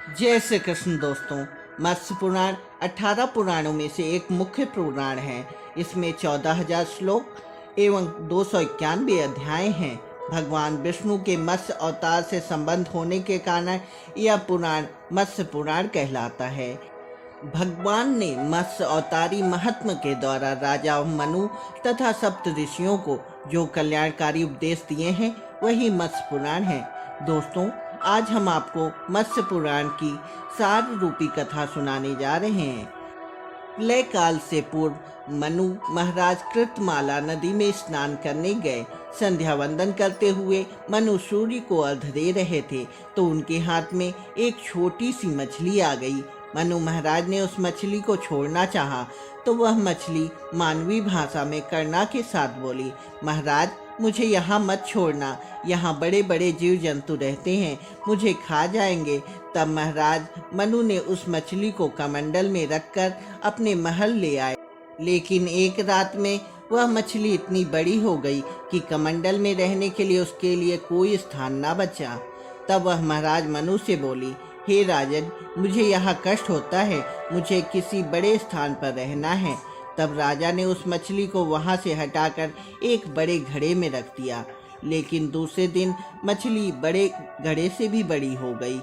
जय श्री कृष्ण दोस्तों। मत्स्य पुराण 18 पुराणों में से एक मुख्य पुराण है। इसमें 14,000 श्लोक एवं 291 अध्याय हैं। भगवान विष्णु के मत्स्य अवतार से संबंध होने के कारण यह पुराण मत्स्य पुराण कहलाता है। भगवान ने मत्स्य अवतारी महात्मा के द्वारा राजा मनु तथा सप्त ऋषियों को जो कल्याणकारी उपदेश दिए हैं वही मत्स्य पुराण है। दोस्तों, आज हम आपको मत्स्य पुराण की सार रूपी कथा सुनाने जा रहे हैं। प्रलय काल से पूर्व मनु महाराज कृतमाला नदी में स्नान करने गए। संध्या वंदन करते हुए मनु सूर्य को अर्घ्य दे रहे थे तो उनके हाथ में एक छोटी सी मछली आ गई। मनु महाराज ने उस मछली को छोड़ना चाहा तो वह मछली मानवीय भाषा में करुणा के साथ बोली, महाराज मुझे यहाँ मत छोड़ना, यहाँ बड़े बड़े जीव जंतु रहते हैं, मुझे खा जाएंगे। तब महाराज मनु ने उस मछली को कमंडल में रखकर अपने महल ले आए। लेकिन एक रात में वह मछली इतनी बड़ी हो गई कि कमंडल में रहने के लिए उसके लिए कोई स्थान न बचा। तब वह महाराज मनु से बोली, हे राजन, मुझे यहाँ कष्ट होता है, मुझे किसी बड़े स्थान पर रहना है। तब राजा ने उस मछली को वहाँ से हटाकर एक बड़े घड़े में रख दिया। लेकिन दूसरे दिन मछली बड़े घड़े से भी बड़ी हो गई।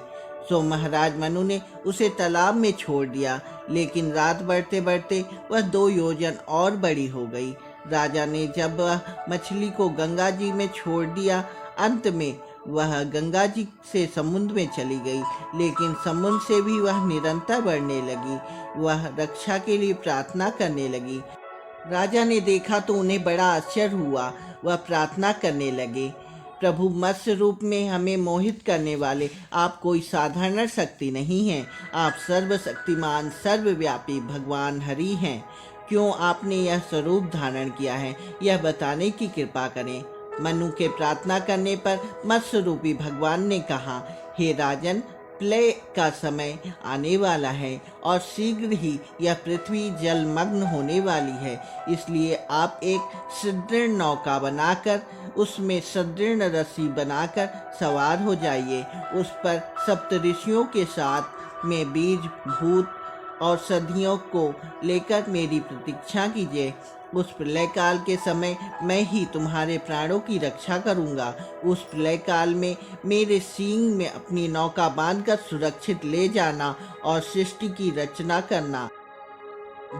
सो महाराज मनु ने उसे तालाब में छोड़ दिया। लेकिन रात बढ़ते बढ़ते वह 2 योजन और बड़ी हो गई। राजा ने जब वह मछली को गंगा जी में छोड़ दिया, अंत में वह गंगा जी से समुद्र में चली गई। लेकिन समुद्र से भी वह निरंतर बढ़ने लगी। वह रक्षा के लिए प्रार्थना करने लगी। राजा ने देखा तो उन्हें बड़ा आश्चर्य हुआ। वह प्रार्थना करने लगे, प्रभु, मत्स्य रूप में हमें मोहित करने वाले आप कोई साधारण शक्ति नहीं हैं। आप सर्वशक्तिमान सर्वव्यापी भगवान हरि हैं। क्यों आपने यह स्वरूप धारण किया है, यह बताने की कृपा करें। मनु के प्रार्थना करने पर मत्स्य रूपी भगवान ने कहा, हे राजन, प्रलय का समय आने वाला है और शीघ्र ही यह पृथ्वी जलमग्न होने वाली है। इसलिए आप एक सुदृढ़ नौका बनाकर उसमें सुदृढ़ रस्सी बनाकर सवार हो जाइए। उस पर सप्तऋषियों के साथ में बीज भूत और सदियों को लेकर मेरी प्रतीक्षा कीजिए। उस प्रलय काल के समय मैं ही तुम्हारे प्राणों की रक्षा करूंगा। उस प्रलय काल में मेरे सींग में अपनी नौका बांधकर सुरक्षित ले जाना और सृष्टि की रचना करना।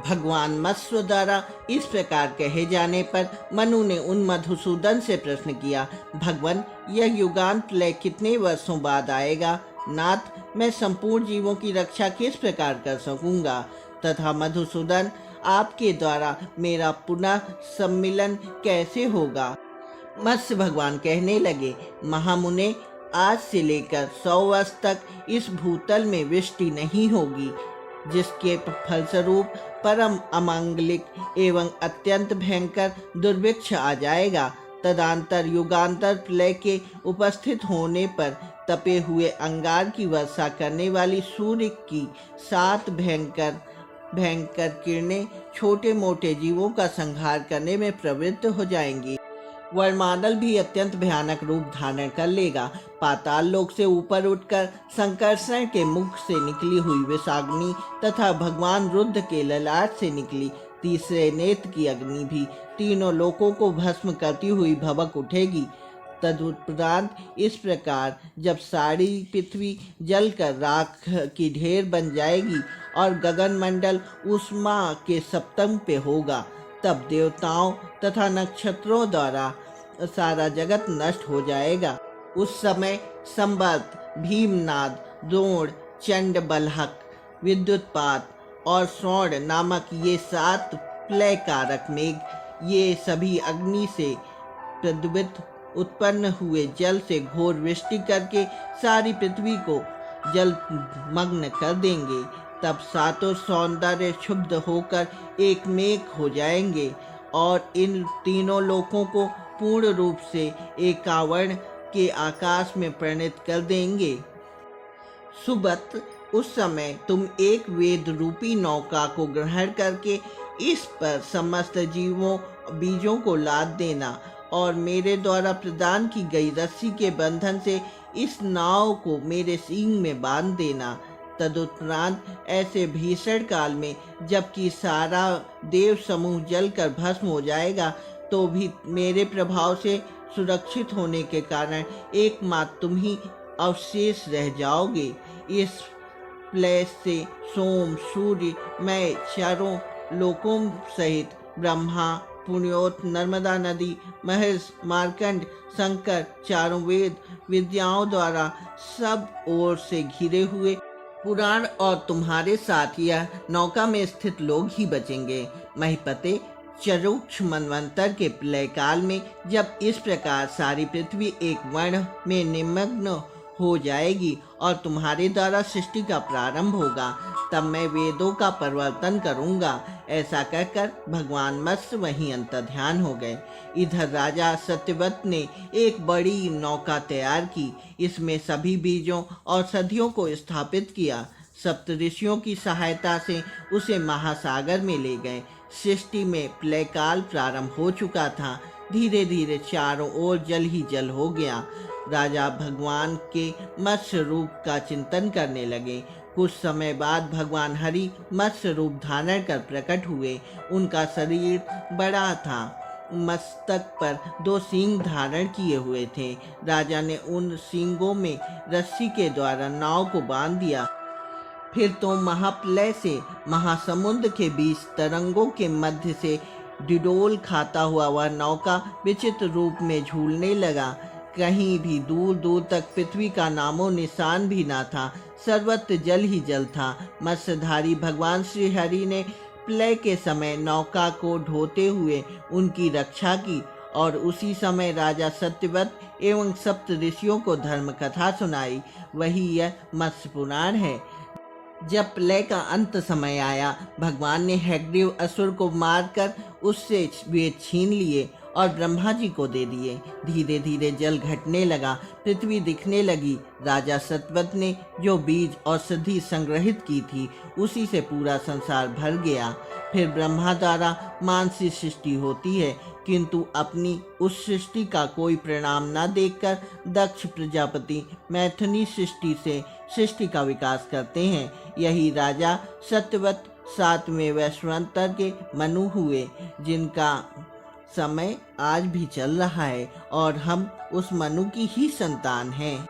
भगवान मत्स्य द्वारा इस प्रकार कहे जाने पर मनु ने उन मधुसूदन से प्रश्न किया, भगवान, यह युगांत प्रलय कितने वर्षों बाद आएगा? नाथ, मैं संपूर्ण जीवों की रक्षा किस प्रकार कर सकूंगा? तथा मधुसूदन, आपके द्वारा मेरा पुनः सम्मिलन कैसे होगा? मत्स्य भगवान कहने लगे, महामुने, आज से लेकर 100 वर्ष तक इस भूतल में वृष्टि नहीं होगी, जिसके फलस्वरूप परम अमांगलिक एवं अत्यंत भयंकर दुर्भिक्ष आ जाएगा। तदंतर युगांतर प्रलय के उपस्थित होने पर तपे हुए अंगार की वर्षा करने वाली सूर्य की 7 भयंकर किरणें छोटे मोटे जीवों का संहार करने में प्रवृत्त हो जाएंगी। वर्णमाडल भी अत्यंत भयानक रूप धारण कर लेगा। पाताल लोक से ऊपर उठकर संकर्षण के मुख से निकली हुई विषाग्नि तथा भगवान रुद्र के ललाट से निकली तीसरे नेत्र की अग्नि भी तीनों लोकों को भस्म करती हुई भभक उठेगी। तदुपरांत इस प्रकार जब सारी पृथ्वी जलकर राख की ढेर बन जाएगी और गगन मंडल उष्मा के सप्तम पे होगा, तब देवताओं तथा नक्षत्रों द्वारा सारा जगत नष्ट हो जाएगा। उस समय संबत, भीमनाद, द्रोण, चंड बलहक, विद्युतपात और श्रवण नामक ये 7 प्रलय कारक मेघ, ये सभी अग्नि से प्रद्युत उत्पन्न हुए जल से घोर वृष्टि करके सारी पृथ्वी को जलमग्न कर देंगे। तब 7 सौंदर्य क्षुब्ध होकर एक मेघ हो जाएंगे और इन तीनों लोकों को पूर्ण रूप से एकावर्ण के आकाश में परिणत कर देंगे। सुबत, उस समय तुम एक वेद रूपी नौका को ग्रहण करके इस पर समस्त जीवों बीजों को लाद देना और मेरे द्वारा प्रदान की गई रस्सी के बंधन से इस नाव को मेरे सींग में बांध देना। तदुपरांत ऐसे भीषण काल में जबकि सारा देव समूह जलकर भस्म हो जाएगा, तो भी मेरे प्रभाव से सुरक्षित होने के कारण एकमात्र तुम ही अवशेष रह जाओगे। इस प्रलय से सोम, सूर्य, मैं चारों लोकों सहित ब्रह्मा, पुण्योत, नर्मदा नदी, महेश, मार्कंड, शंकर, चारों वेद विद्याओं द्वारा सब ओर से घिरे हुए पुराण और तुम्हारे साथ यह नौका में स्थित लोग ही बचेंगे। महिपते, चरुक्ष मनवंतर के प्रलय काल में जब इस प्रकार सारी पृथ्वी एक वर्ण में निमग्न हो जाएगी और तुम्हारे द्वारा सृष्टि का प्रारंभ होगा, तब मैं वेदों का परिवर्तन करूंगा। ऐसा कहकर भगवान मत्स्य वहीं अंतर्ध्यान हो गए। इधर राजा सत्यव्रत ने एक बड़ी नौका तैयार की। इसमें सभी बीजों और सदियों को स्थापित किया। सप्तऋषियों की सहायता से उसे महासागर में ले गए। सृष्टि में प्रलय काल प्रारंभ हो चुका था। धीरे धीरे चारों ओर जल ही जल हो गया। राजा भगवान के मत्स्य रूप का चिंतन करने लगे। कुछ समय बाद भगवान हरि मत्स्य रूप धारण कर प्रकट हुए। उनका शरीर बड़ा था, मस्तक पर 2 सींग धारण किए हुए थे। राजा ने उन सींगों में रस्सी के द्वारा नाव को बांध दिया। फिर तो महाप्रलय से महासमुद्र के बीच तरंगों के मध्य से डिडोल खाता हुआ वह नौका विचित्र रूप में झूलने लगा। कहीं भी दूर दूर तक पृथ्वी का नामो निशान भी ना था। सर्वत्र जल ही जल था। मत्स्यधारी भगवान श्री हरि ने प्रलय के समय नौका को ढोते हुए उनकी रक्षा की और उसी समय राजा सत्यव्रत एवं सप्त ऋषियों को धर्म कथा सुनाई। वही यह मत्स्य पुराण है। जब प्रलय का अंत समय आया, भगवान ने हयग्रीव असुर को मारकर उससे वेद छीन लिए और ब्रह्मा जी को दे दिए। धीरे धीरे जल घटने लगा, पृथ्वी दिखने लगी। राजा सत्यव्रत ने जो बीज औषधि संग्रहित की थी, उसी से पूरा संसार भर गया। फिर ब्रह्मा द्वारा मानसी सृष्टि होती है, किंतु अपनी उस सृष्टि का कोई परिणाम न देखकर दक्ष प्रजापति मैथुनी सृष्टि से सृष्टि का विकास करते हैं। यही राजा सत्यव्रत 7वें वैश्वानर के मनु हुए, जिनका समय आज भी चल रहा है और हम उस मनु की ही संतान हैं।